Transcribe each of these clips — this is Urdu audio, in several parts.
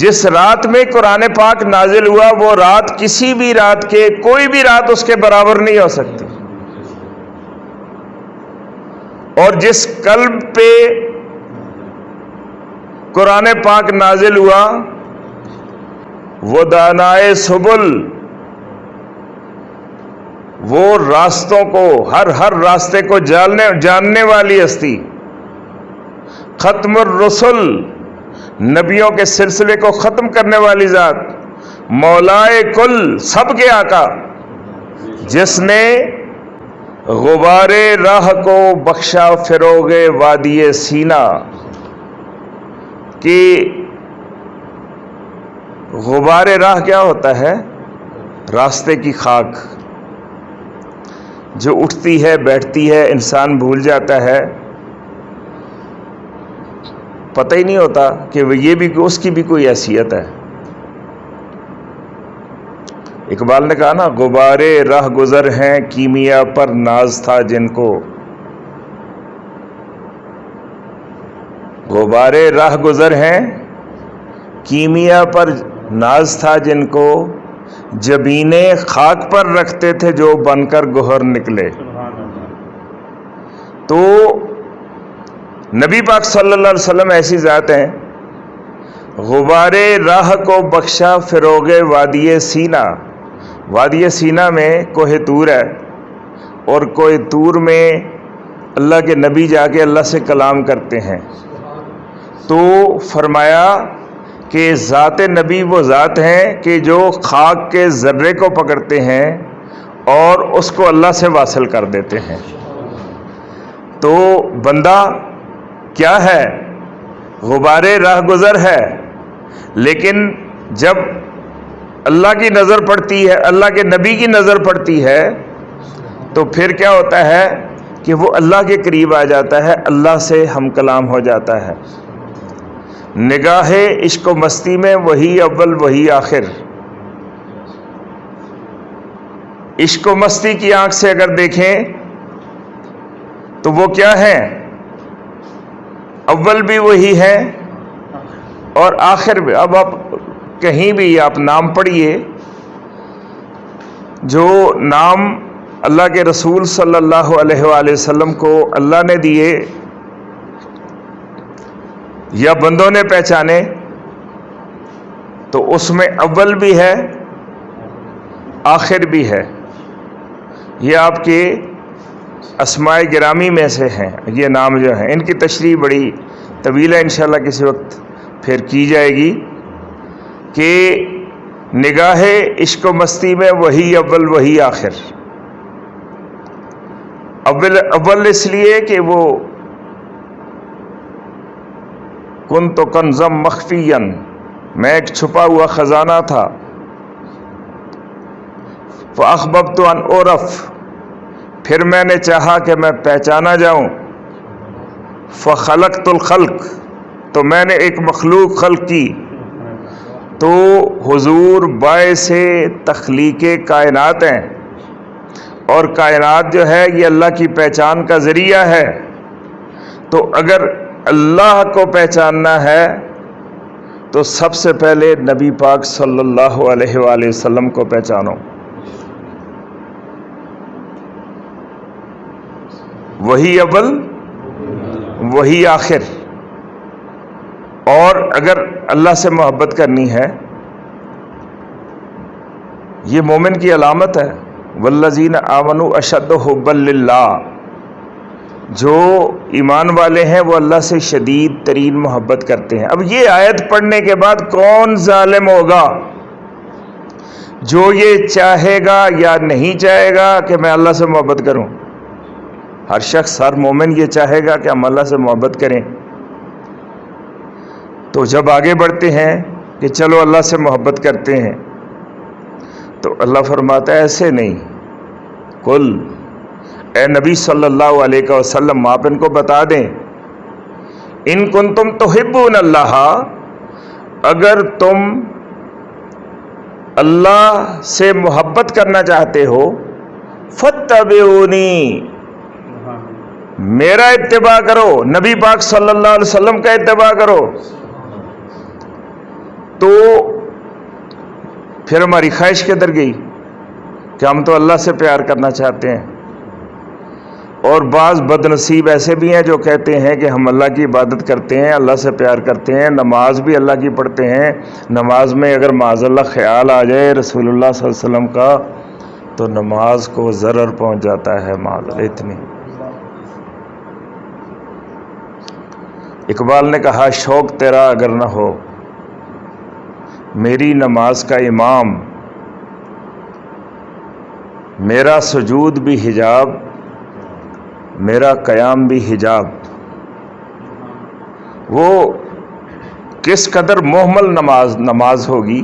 جس رات میں قرآن پاک نازل ہوا وہ رات کسی بھی رات کے کوئی بھی رات اس کے برابر نہیں ہو سکتی، اور جس قلب پہ قرآن پاک نازل ہوا وہ دانائے سبل، وہ راستوں کو ہر راستے کو جاننے والی ہستی، ختم الرسل، نبیوں کے سلسلے کو ختم کرنے والی ذات، مولائے کل، سب کے آقا، جس نے غبار راہ کو بخشا فروغ وادی سینا، کہ غبار راہ کیا ہوتا ہے؟ راستے کی خاک جو اٹھتی ہے بیٹھتی ہے، انسان بھول جاتا ہے، پتہ ہی نہیں ہوتا کہ یہ بھی اس کی بھی کوئی حیثیت ہے۔ اقبال نے کہا نا، غبار راہ گزر ہیں کیمیا پر ناز تھا جن کو، غبار راہ گزر ہیں کیمیا پر ناز تھا جن کو، جبینے خاک پر رکھتے تھے جو بن کر گوہر نکلے۔ تو نبی پاک صلی اللہ علیہ وسلم ایسی ذات ہیں، غبار راہ کو بخشا فروغ وادی سینا۔ وادی سینا میں کوہ طور ہے، اور کوہ طور میں اللہ کے نبی جا کے اللہ سے کلام کرتے ہیں، تو فرمایا کہ ذات نبی وہ ذات ہیں کہ جو خاک کے ذرے کو پکڑتے ہیں اور اس کو اللہ سے واصل کر دیتے ہیں۔ تو بندہ کیا ہے؟ غبار راہ گزر ہے، لیکن جب اللہ کی نظر پڑتی ہے، اللہ کے نبی کی نظر پڑتی ہے، تو پھر کیا ہوتا ہے کہ وہ اللہ کے قریب آ جاتا ہے، اللہ سے ہم کلام ہو جاتا ہے۔ نگاہ عشق و مستی میں وہی اول وہی آخر، عشق و مستی کی آنکھ سے اگر دیکھیں تو وہ کیا ہے؟ اول بھی وہی ہے اور آخر بھی۔ اب آپ کہیں بھی آپ نام پڑھیے، جو نام اللہ کے رسول صلی اللہ علیہ وآلہ وسلم کو اللہ نے دیے یا بندوں نے پہچانے، تو اس میں اول بھی ہے آخر بھی ہے۔ یہ آپ کے اسماء گرامی میں سے ہیں یہ نام جو ہیں، ان کی تشریح بڑی طویل ہے، انشاءاللہ کسی وقت پھر کی جائے گی، کہ نگاہ عشق و مستی میں وہی اول وہی آخر۔ اول اس لیے کہ وہ کن تو کنزم مخفین، میں ایک چھپا ہوا خزانہ تھا، فاخببت ان اعرف، پھر میں نے چاہا کہ میں پہچانا جاؤں، فخلقت الخلق، تو میں نے ایک مخلوق خلق کی۔ تو حضور باعث تخلیق کائنات ہیں، اور کائنات جو ہے یہ اللہ کی پہچان کا ذریعہ ہے۔ تو اگر اللہ کو پہچاننا ہے تو سب سے پہلے نبی پاک صلی اللہ علیہ وآلہ وسلم کو پہچانو۔ وہی اول وہی آخر۔ اور اگر اللہ سے محبت کرنی ہے، یہ مومن کی علامت ہے، والذین آمنوا اشد حبا للہ، جو ایمان والے ہیں وہ اللہ سے شدید ترین محبت کرتے ہیں۔ اب یہ آیت پڑھنے کے بعد کون ظالم ہوگا جو یہ چاہے گا یا نہیں چاہے گا کہ میں اللہ سے محبت کروں؟ ہر شخص، ہر مومن یہ چاہے گا کہ ہم اللہ سے محبت کریں۔ تو جب آگے بڑھتے ہیں کہ چلو اللہ سے محبت کرتے ہیں، تو اللہ فرماتا ہے ایسے نہیں، کل اے نبی صلی اللہ علیہ وسلم آپ ان کو بتا دیں، ان کنتم تحبون اللہ، اگر تم اللہ سے محبت کرنا چاہتے ہو، فاتبعونی، میرا اتباع کرو، نبی پاک صلی اللہ علیہ وسلم کا اتباع کرو۔ تو پھر ہماری خواہش کدھر گئی کہ ہم تو اللہ سے پیار کرنا چاہتے ہیں. اور بعض بد نصیب ایسے بھی ہیں جو کہتے ہیں کہ ہم اللہ کی عبادت کرتے ہیں، اللہ سے پیار کرتے ہیں، نماز بھی اللہ کی پڑھتے ہیں، نماز میں اگر معاذ اللہ خیال آ جائے رسول اللہ صلی اللہ علیہ وسلم کا تو نماز کو ضرر پہنچ جاتا ہے. معاذ اللہ. اتنی اقبال نے کہا شوق تیرا اگر نہ ہو میری نماز کا امام، میرا سجود بھی حجاب میرا قیام بھی حجاب. وہ کس قدر محمل نماز ہوگی.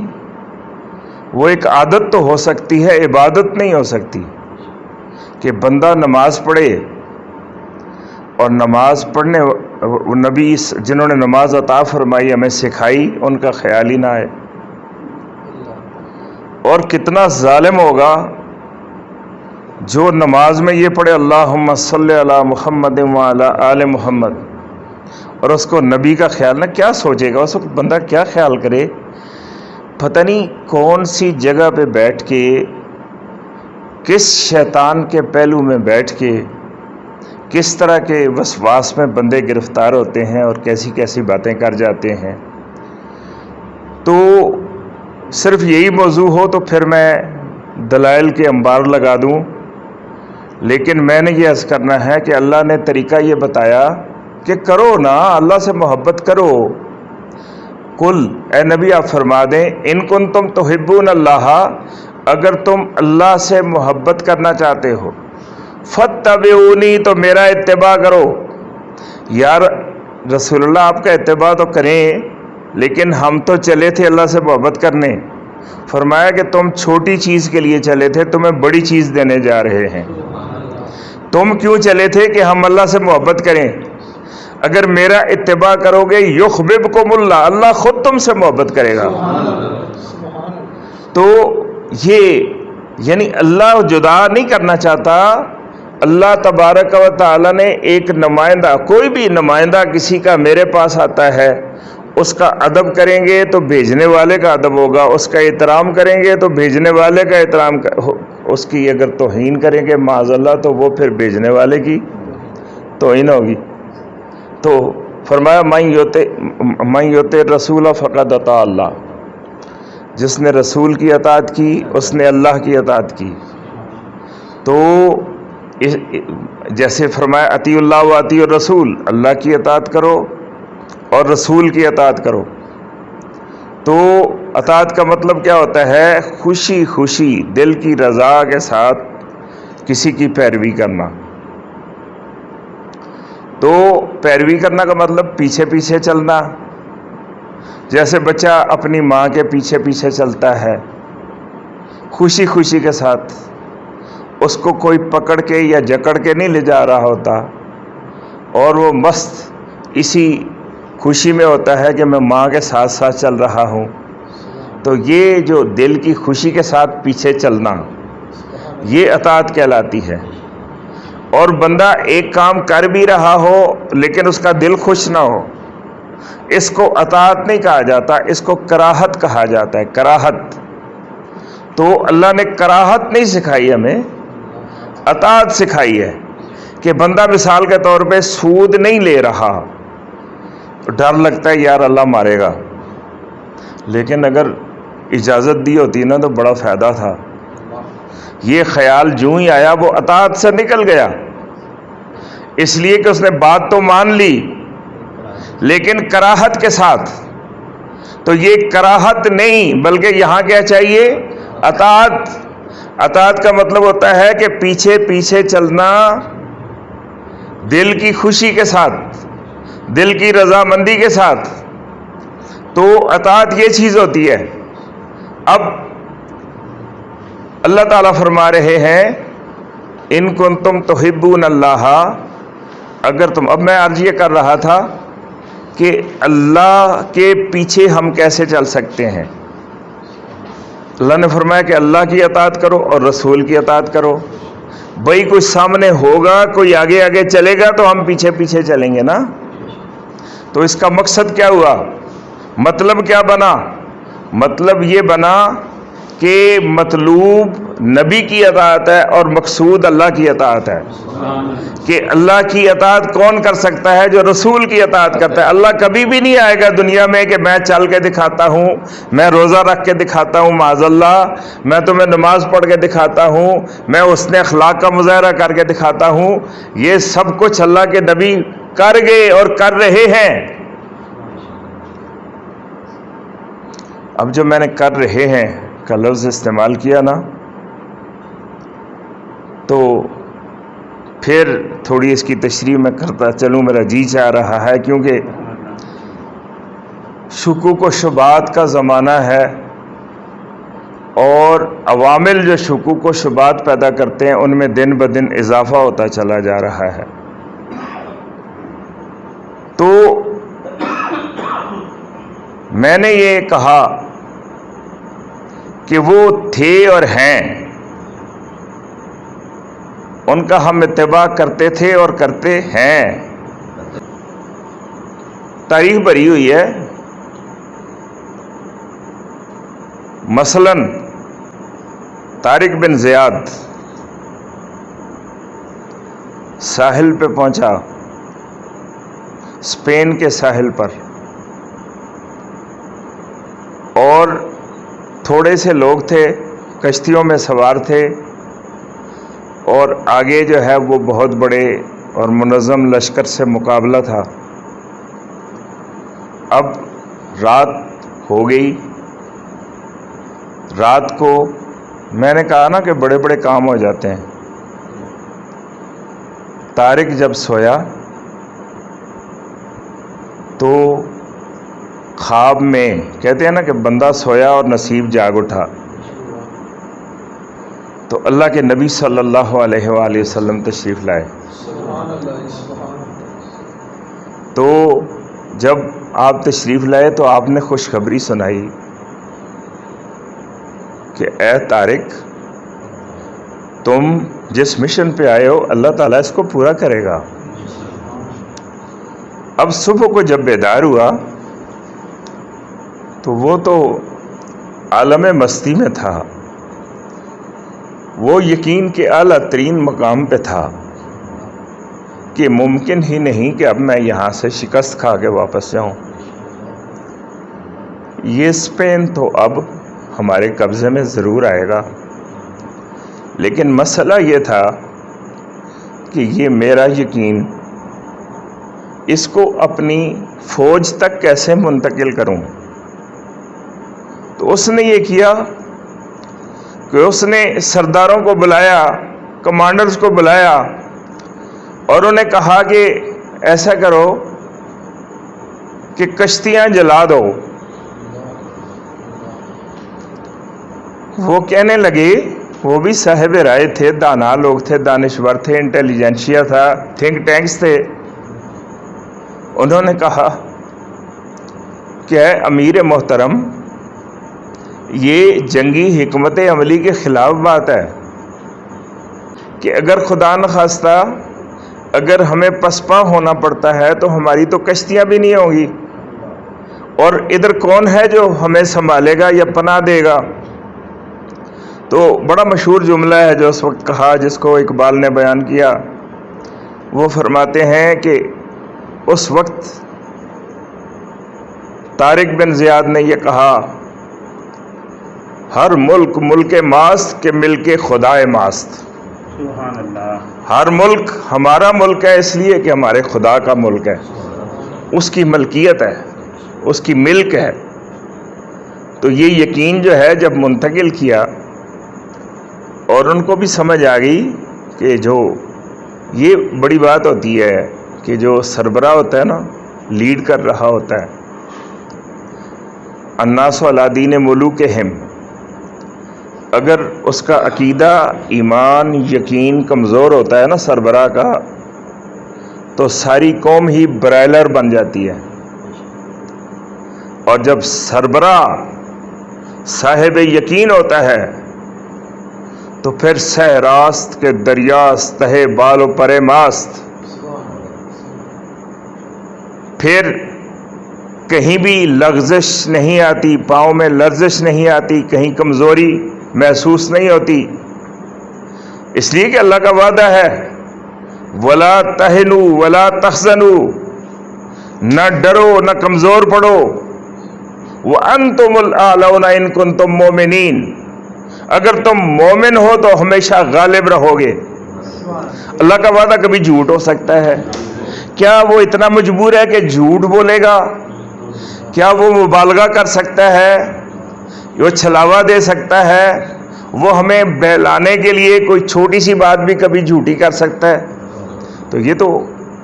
وہ ایک عادت تو ہو سکتی ہے، عبادت نہیں ہو سکتی کہ بندہ نماز پڑھے اور نماز پڑھنے نبی جنہوں نے نماز عطا فرمائی ہمیں سکھائی ان کا خیال ہی نہ آئے. اور کتنا ظالم ہوگا جو نماز میں یہ پڑھے اللہم صلی علی محمد وعلی آل محمد اور اس کو نبی کا خیال نہ. کیا سوچے گا اس وقت بندہ، کیا خیال کرے؟ پتہ نہیں کون سی جگہ پہ بیٹھ کے، کس شیطان کے پہلو میں بیٹھ کے، کس طرح کے وسواس میں بندے گرفتار ہوتے ہیں اور کیسی کیسی باتیں کر جاتے ہیں. تو صرف یہی موضوع ہو تو پھر میں دلائل کے انبار لگا دوں، لیکن میں نے یہ عرض کرنا ہے کہ اللہ نے طریقہ یہ بتایا کہ کرو نا، اللہ سے محبت کرو. کل اے نبی آپ فرما دیں ان کنتم تحبون اللہ، اگر تم اللہ سے محبت کرنا چاہتے ہو فاتبعونی تو میرا اتباع کرو. یار رسول اللہ آپ کا اتباع تو کریں، لیکن ہم تو چلے تھے اللہ سے محبت کرنے. فرمایا کہ تم چھوٹی چیز کے لیے چلے تھے، تمہیں بڑی چیز دینے جا رہے ہیں. تم کیوں چلے تھے کہ ہم اللہ سے محبت کریں. اگر میرا اتباع کرو گے یحببکم اللہ، اللہ خود تم سے محبت کرے گا. تو یہ یعنی اللہ جدا نہیں کرنا چاہتا. اللہ تبارک و تعالی نے ایک نمائندہ، کوئی بھی نمائندہ کسی کا میرے پاس آتا ہے، اس کا ادب کریں گے تو بھیجنے والے کا ادب ہوگا، اس کا احترام کریں گے تو بھیجنے والے کا احترام، اس کی اگر توہین کریں گے معاذ اللہ تو وہ پھر بھیجنے والے کی توہین ہوگی. تو فرمایا من یطع الرسول فقد اطاع اللہ، جس نے رسول کی اطاعت کی اس نے اللہ کی اطاعت کی. تو جیسے فرمایا اطیعوا اللہ و اطیعوا الرسول، اللہ کی اطاعت کرو اور رسول کی اطاعت کرو. تو اطاعت کا مطلب کیا ہوتا ہے؟ خوشی خوشی دل کی رضا کے ساتھ کسی کی پیروی کرنا. تو پیروی کرنا کا مطلب پیچھے پیچھے چلنا، جیسے بچہ اپنی ماں کے پیچھے پیچھے چلتا ہے خوشی خوشی کے ساتھ، اس کو کوئی پکڑ کے یا جکڑ کے نہیں لے جا رہا ہوتا، اور وہ مست اسی خوشی میں ہوتا ہے کہ میں ماں کے ساتھ ساتھ چل رہا ہوں. تو یہ جو دل کی خوشی کے ساتھ پیچھے چلنا یہ اطاعت کہلاتی ہے. اور بندہ ایک کام کر بھی رہا ہو لیکن اس کا دل خوش نہ ہو، اس کو اطاعت نہیں کہا جاتا، اس کو کراہت کہا جاتا ہے. کراہت. تو اللہ نے کراہت نہیں سکھائی ہمیں، اطاعت سکھائی ہے. کہ بندہ مثال کے طور پہ سود نہیں لے رہا، ڈر لگتا ہے یار اللہ مارے گا، لیکن اگر اجازت دی ہوتی نا تو بڑا فائدہ تھا. یہ خیال جو ہی آیا وہ اطاعت سے نکل گیا، اس لیے کہ اس نے بات تو مان لی لیکن کراہت کے ساتھ. تو یہ کراہت نہیں بلکہ یہاں کیا چاہیے؟ اطاعت. اطاعت کا مطلب ہوتا ہے کہ پیچھے پیچھے چلنا دل کی خوشی کے ساتھ، دل کی رضامندی کے ساتھ. تو اطاعت یہ چیز ہوتی ہے. اب اللہ تعالیٰ فرما رہے ہیں ان کنتم تحبون اللہ، اگر تم، اب میں عرض یہ کر رہا تھا کہ اللہ کے پیچھے ہم کیسے چل سکتے ہیں. اللہ نے فرمایا کہ اللہ کی اطاعت کرو اور رسول کی اطاعت کرو. بھائی کوئی سامنے ہوگا، کوئی آگے آگے چلے گا تو ہم پیچھے پیچھے چلیں گے نا. تو اس کا مقصد کیا ہوا؟ مطلب کیا بنا؟ مطلب یہ بنا کہ مطلوب نبی کی اطاعت ہے اور مقصود اللہ کی اطاعت ہے. کہ اللہ کی اطاعت کون کر سکتا ہے؟ جو رسول کی اطاعت کرتا ہے. اللہ کبھی بھی نہیں آئے گا دنیا میں کہ میں چل کے دکھاتا ہوں، میں روزہ رکھ کے دکھاتا ہوں، معاذ اللہ میں تمہیں نماز پڑھ کے دکھاتا ہوں، میں اس نے اخلاق کا مظاہرہ کر کے دکھاتا ہوں. یہ سب کچھ اللہ کے نبی کر گئے اور کر رہے ہیں. اب جو میں نے کر رہے ہیں کا لفظ استعمال کیا نا، تو پھر تھوڑی اس کی تشریح میں کرتا چلوں، میرا جی چاہ رہا ہے، کیونکہ شکوک و شبہات کا زمانہ ہے اور عوامل جو شکوک و شبہات پیدا کرتے ہیں ان میں دن بدن اضافہ ہوتا چلا جا رہا ہے. تو میں نے یہ کہا کہ وہ تھے اور ہیں، ان کا ہم اتباع کرتے تھے اور کرتے ہیں. تاریخ بھری ہوئی ہے. مثلا طارق بن زیاد ساحل پہ پہنچا، اسپین کے ساحل پر، اور تھوڑے سے لوگ تھے، کشتیوں میں سوار تھے، اور آگے جو ہے وہ بہت بڑے اور منظم لشکر سے مقابلہ تھا. اب رات ہو گئی. رات کو میں نے کہا نا کہ بڑے بڑے کام ہو جاتے ہیں. طارق جب سویا تو خواب میں کہتے ہیں نا کہ بندہ سویا اور نصیب جاگ اٹھا. تو اللہ کے نبی صلی اللہ علیہ وآلہ وسلم تشریف لائے. تو جب آپ تشریف لائے تو آپ نے خوشخبری سنائی کہ اے طارق، تم جس مشن پہ آئے ہو اللہ تعالیٰ اس کو پورا کرے گا. اب صبح کو جب بیدار ہوا تو وہ تو عالم مستی میں تھا، وہ یقین کے اعلیٰ ترین مقام پہ تھا کہ ممکن ہی نہیں کہ اب میں یہاں سے شکست کھا کے واپس جاؤں. یہ اسپین تو اب ہمارے قبضے میں ضرور آئے گا، لیکن مسئلہ یہ تھا کہ یہ میرا یقین اس کو اپنی فوج تک کیسے منتقل کروں. تو اس نے یہ کیا کہ اس نے سرداروں کو بلایا، کمانڈرز کو بلایا، اور انہیں کہا کہ ایسا کرو کہ کشتیاں جلا دو. وہ کہنے لگے، وہ بھی صاحب رائے تھے، دانا لوگ تھے، دانشور تھے، انٹیلیجنشیا تھا، تھنک ٹینکس تھے. انہوں نے کہا کہ اے امیر محترم، یہ جنگی حکمت عملی کے خلاف بات ہے کہ اگر خدا نخواستہ اگر ہمیں پسپا ہونا پڑتا ہے تو ہماری تو کشتیاں بھی نہیں ہوں گی، اور ادھر کون ہے جو ہمیں سنبھالے گا یا پناہ دے گا. تو بڑا مشہور جملہ ہے جو اس وقت کہا، جس کو اقبال نے بیان کیا. وہ فرماتے ہیں کہ اس وقت طارق بن زیاد نے یہ کہا، ہر ملک ملک ماست کے مل کے خدائے ماست. سبحان اللہ. ہر ملک ہمارا ملک ہے اس لیے کہ ہمارے خدا کا ملک ہے، اس کی ملکیت ہے، اس کی ملک ہے. تو یہ یقین جو ہے جب منتقل کیا اور ان کو بھی سمجھ آ گئی کہ جو یہ بڑی بات ہوتی ہے کہ جو سربراہ ہوتا ہے نا، لیڈ کر رہا ہوتا ہے، الناس علی دین ملوکہم، اگر اس کا عقیدہ، ایمان، یقین کمزور ہوتا ہے نا سربراہ کا، تو ساری قوم ہی برائلر بن جاتی ہے. اور جب سربراہ صاحب یقین ہوتا ہے تو پھر سہ راست کے دریاست تہے بال و پرے ماست. پھر کہیں بھی لغزش نہیں آتی، پاؤں میں لرزش نہیں آتی، کہیں کمزوری محسوس نہیں ہوتی، اس لیے کہ اللہ کا وعدہ ہے وَلَا تَهِنُوا وَلَا تَحْزَنُوا، نہ ڈرو نہ کمزور پڑو، وَأَنْتُمُ الْأَعْلَوْنَ إِن كُنتُم مُؤْمِنِينَ، اگر تم مومن ہو تو ہمیشہ غالب رہو گے۔ اللہ کا وعدہ کبھی جھوٹ ہو سکتا ہے؟ کیا وہ اتنا مجبور ہے کہ جھوٹ بولے گا؟ کیا وہ مبالغہ کر سکتا ہے؟ وہ چھلاوا دے سکتا ہے؟ وہ ہمیں بہلانے کے لیے کوئی چھوٹی سی بات بھی کبھی جھوٹی کر سکتا ہے؟ تو یہ تو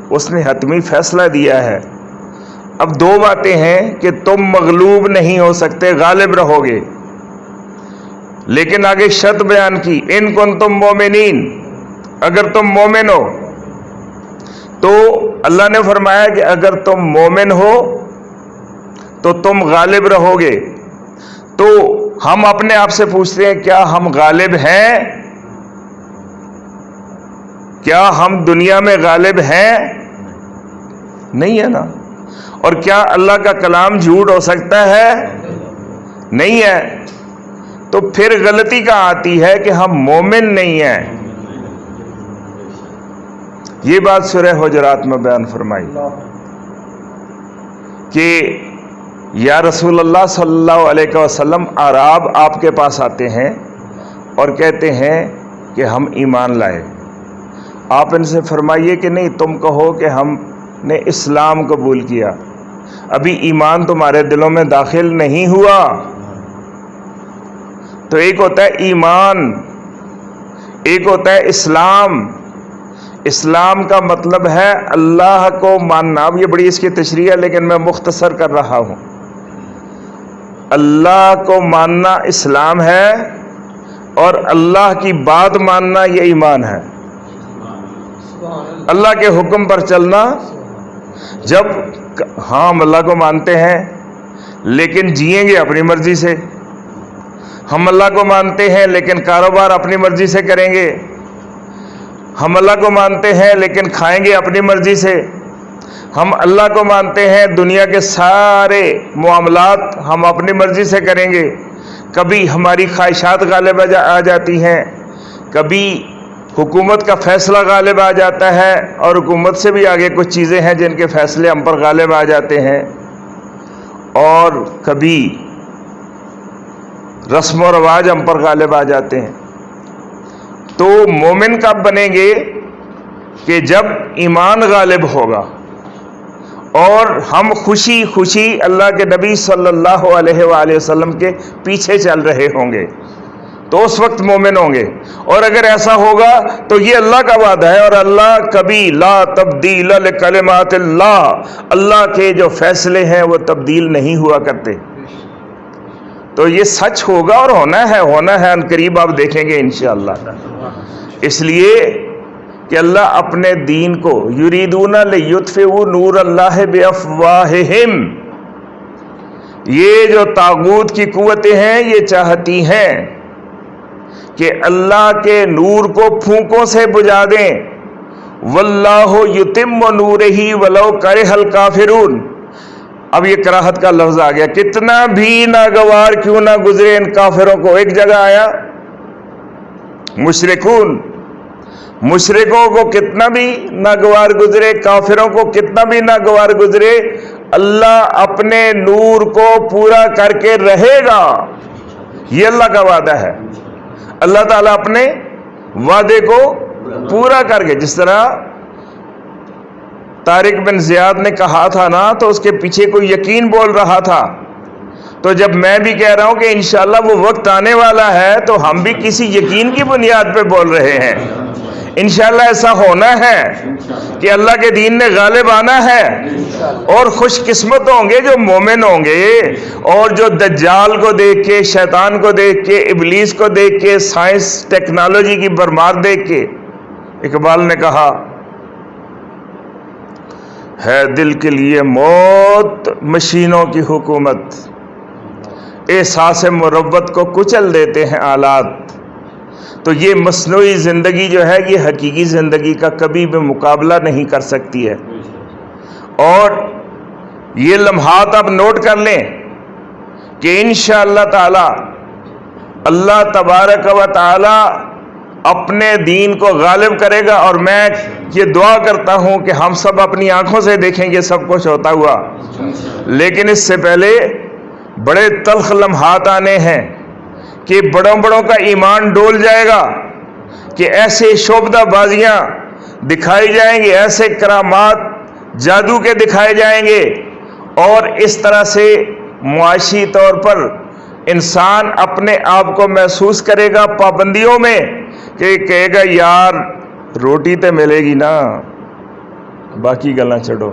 اس نے حتمی فیصلہ دیا ہے۔ اب دو باتیں ہیں کہ تم مغلوب نہیں ہو سکتے، غالب رہو گے، لیکن آگے شرط بیان کی ان کنتم مومنین، اگر تم مومن ہو۔ تو اللہ نے فرمایا کہ اگر تم مومن ہو تو تم غالب رہو گے۔ تو ہم اپنے آپ سے پوچھتے ہیں کیا ہم غالب ہیں؟ کیا ہم دنیا میں غالب ہیں؟ نہیں ہے نا۔ اور کیا اللہ کا کلام جھوٹ ہو سکتا ہے؟ نہیں ہے۔ تو پھر غلطی کہاں آتی ہے کہ ہم مومن نہیں ہیں۔ یہ بات سورہ حجرات میں بیان فرمائی کہ یا رسول اللہ صلی اللہ علیہ وسلم، اعراب آپ کے پاس آتے ہیں اور کہتے ہیں کہ ہم ایمان لائے۔ آپ ان سے فرمائیے کہ نہیں، تم کہو کہ ہم نے اسلام قبول کیا، ابھی ایمان تمہارے دلوں میں داخل نہیں ہوا۔ تو ایک ہوتا ہے ایمان، ایک ہوتا ہے اسلام۔ اسلام کا مطلب ہے اللہ کو ماننا۔ اب یہ بڑی اس کی تشریح ہے لیکن میں مختصر کر رہا ہوں۔ اللہ کو ماننا اسلام ہے، اور اللہ کی بات ماننا یہ ایمان ہے۔ اللہ کے حکم پر چلنا۔ جب ہم اللہ کو مانتے ہیں لیکن جئیں گے اپنی مرضی سے، ہم اللہ کو مانتے ہیں لیکن کاروبار اپنی مرضی سے کریں گے، ہم اللہ کو مانتے ہیں لیکن کھائیں گے اپنی مرضی سے، ہم اللہ کو مانتے ہیں دنیا کے سارے معاملات ہم اپنی مرضی سے کریں گے۔ کبھی ہماری خواہشات غالب آ جاتی ہیں، کبھی حکومت کا فیصلہ غالب آ جاتا ہے، اور حکومت سے بھی آگے کچھ چیزیں ہیں جن کے فیصلے ہم پر غالب آ جاتے ہیں، اور کبھی رسم و رواج ہم پر غالب آ جاتے ہیں۔ تو مومن کب بنیں گے؟ کہ جب ایمان غالب ہوگا اور ہم خوشی خوشی اللہ کے نبی صلی اللہ علیہ وآلہ وسلم کے پیچھے چل رہے ہوں گے، تو اس وقت مومن ہوں گے۔ اور اگر ایسا ہوگا تو یہ اللہ کا وعدہ ہے، اور اللہ کبھی لا تبدیل لکلمات اللہ، اللہ کے جو فیصلے ہیں وہ تبدیل نہیں ہوا کرتے۔ تو یہ سچ ہوگا اور ہونا ہے ان قریب آپ دیکھیں گے انشاءاللہ۔ اس لیے کہ اللہ اپنے دین کو یریدون لیطفئوا نور اللہ بافواہہم، یہ جو طاغوت کی قوتیں ہیں یہ چاہتی ہیں کہ اللہ کے نور کو پھونکوں سے بجھا دیں۔ واللہ یتم نورہ ولو کرہ الکافرون۔ اب یہ کراہت کا لفظ آ گیا، کتنا بھی ناگوار کیوں نہ گزرے ان کافروں کو۔ ایک جگہ آیا مشرکوں کو کتنا بھی ناگوار گزرے، کافروں کو کتنا بھی ناگوار گزرے، اللہ اپنے نور کو پورا کر کے رہے گا۔ یہ اللہ کا وعدہ ہے۔ اللہ تعالیٰ اپنے وعدے کو پورا کر کے، جس طرح طارق بن زیاد نے کہا تھا نا، تو اس کے پیچھے کوئی یقین بول رہا تھا۔ تو جب میں بھی کہہ رہا ہوں کہ انشاءاللہ وہ وقت آنے والا ہے، تو ہم بھی کسی یقین کی بنیاد پہ بول رہے ہیں۔ انشاءاللہ ایسا ہونا ہے کہ اللہ کے دین نے غالب آنا ہے، اور خوش قسمت ہوں گے جو مومن ہوں گے، اور جو دجال کو دیکھ کے، شیطان کو دیکھ کے، ابلیس کو دیکھ کے، سائنس ٹیکنالوجی کی بھرمار دیکھ کے، اقبال نے کہا ہے دل کے لیے موت مشینوں کی حکومت، احساس مروت کو کچل دیتے ہیں آلات۔ تو یہ مصنوعی زندگی جو ہے یہ حقیقی زندگی کا کبھی بھی مقابلہ نہیں کر سکتی ہے، اور یہ لمحات آپ نوٹ کر لیں کہ انشاءاللہ تعالی اللہ تبارک و تعالی اپنے دین کو غالب کرے گا، اور میں یہ دعا کرتا ہوں کہ ہم سب اپنی آنکھوں سے دیکھیں گے سب کچھ ہوتا ہوا، لیکن اس سے پہلے بڑے تلخ لمحات آنے ہیں کہ بڑوں بڑوں کا ایمان ڈول جائے گا، کہ ایسے شعبدہ بازیاں دکھائی جائیں گے، ایسے کرامات جادو کے دکھائے جائیں گے، اور اس طرح سے معاشی طور پر انسان اپنے آپ کو محسوس کرے گا پابندیوں میں، کہ کہے گا یار روٹی تے ملے گی نا، باقی گلاں چھڑو۔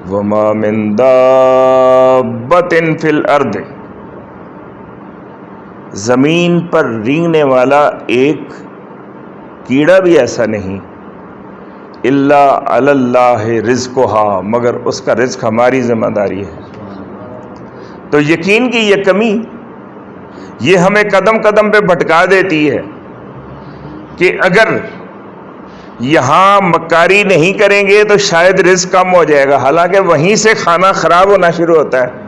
وما من دابۃ فی الارض، زمین پر رینگنے والا ایک کیڑا بھی ایسا نہیں، الا علی اللہ رزقھا، مگر اس کا رزق ہماری ذمہ داری ہے۔ تو یقین کی یہ کمی یہ ہمیں قدم قدم پہ بھٹکا دیتی ہے کہ اگر یہاں مکاری نہیں کریں گے تو شاید رزق کم ہو جائے گا، حالانکہ وہیں سے کھانا خراب ہونا شروع ہوتا ہے۔